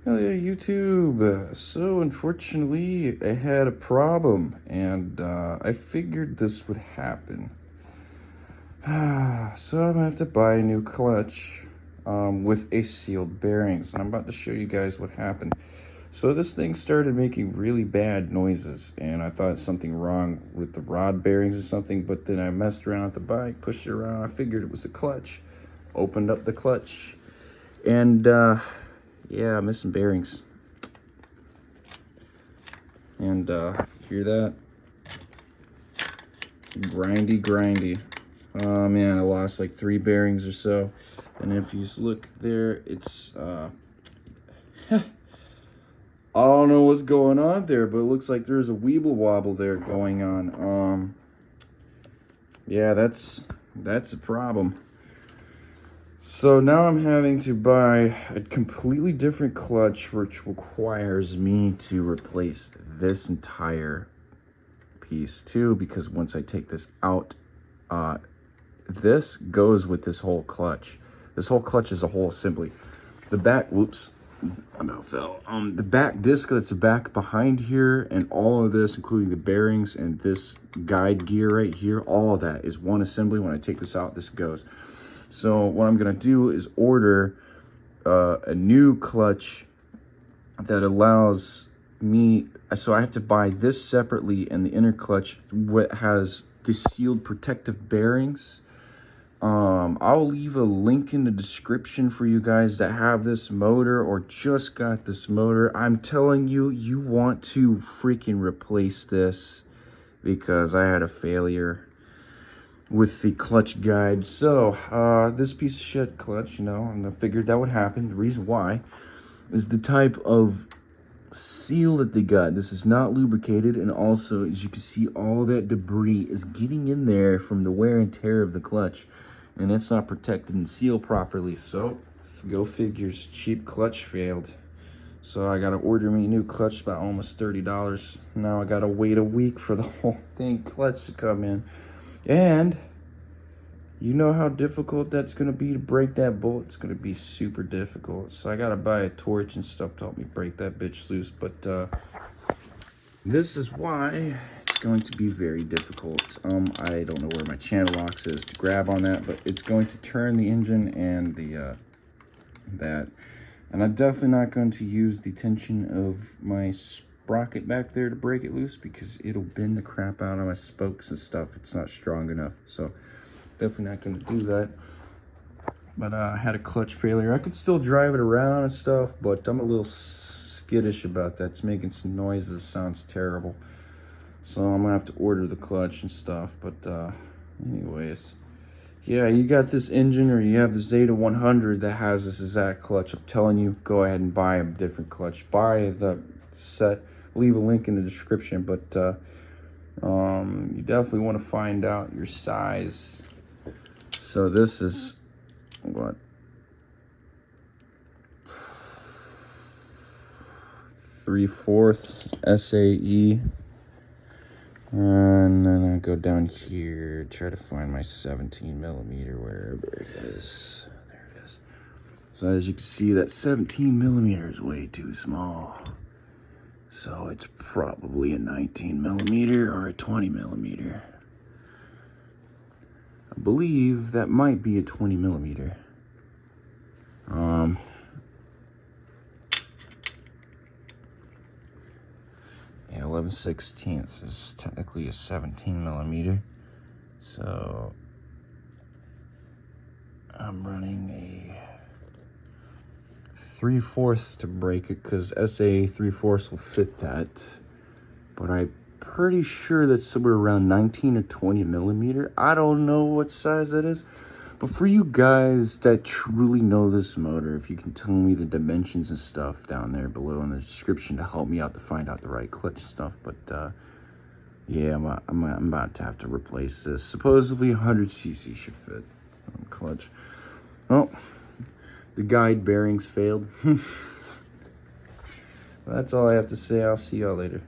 Hello, YouTube. So, unfortunately, I had a problem, and I figured this would happen. So, I'm gonna have to buy a new clutch with a sealed bearings, and I'm about to show you guys what happened. So, this thing started making really bad noises, and I thought something wrong with the rod bearings or something, but then I messed around with the bike, pushed it around, I figured it was a clutch, opened up the clutch, and yeah, missing bearings. And hear that? Grindy. Oh man, I lost like 3 bearings or so. And if you look there, it's I don't know what's going on there, but it looks like there's a weeble wobble there going on. Yeah, that's a problem. So now I'm having to buy a completely different clutch, which requires me to replace this entire piece too, because once I take this out, this goes with this whole clutch. This whole clutch is a whole assembly. The back, whoops, I about fell. The back disc that's back behind here, and all of this, including the bearings and this guide gear right here, all of that is one assembly. When I take this out, this goes. So what I'm gonna do is order a new clutch that allows me, so I have to buy this separately, and the inner clutch what has the sealed protective bearings. I'll leave a link in the description for you guys that have this motor or just got this motor. I'm telling you, you want to freaking replace this, because I had a failure with the clutch guide. So this piece of shit clutch, you know, and I figured that would happen. The reason why is the type of seal that they got. This is not lubricated, and also, as you can see, all that debris is getting in there from the wear and tear of the clutch, and it's not protected and sealed properly. So go figures, cheap clutch failed. So I gotta order me a new clutch, about almost $30. Now I gotta wait a week for the whole thing clutch to come in. And you know how difficult that's going to be to break that bolt. It's going to be super difficult. So I got to buy a torch and stuff to help me break that bitch loose. But this is why it's going to be very difficult. I don't know where my channel locks is to grab on that, but it's going to turn the engine and the that. And I'm definitely not going to use the tension of my sprocket back there to break it loose, because it'll bend the crap out of my spokes and stuff. It's not strong enough. So definitely not going to do that. But I had a clutch failure. I could still drive it around and stuff, but I'm a little skittish about that. It's making some noises. Sounds terrible. So I'm gonna have to order the clutch and stuff. But anyways, yeah, you got this engine, or you have the Zeta 100 that has this exact clutch. I'm telling you, go ahead and buy a different clutch. Buy the set. Leave a link in the description. But you definitely want to find out your size. So this is what, 3/4 SAE, and then I go down here, try to find my 17mm, wherever it is. There it is. So as you can see, that 17mm is way too small. So it's probably a 19mm or a 20mm. I believe that might be a 20mm. 11/16 is technically a 17mm. So I'm running a 3/4 to break it, because SA 3/4 will fit that. But I'm pretty sure that's somewhere around 19 or 20mm. I don't know what size that is. But for you guys that truly know this motor, if you can tell me the dimensions and stuff down there below in the description to help me out to find out the right clutch stuff. But yeah, I'm about to have to replace this. Supposedly 100cc should fit clutch. Well, the guide bearings failed. That's all I have to say. I'll see y'all later.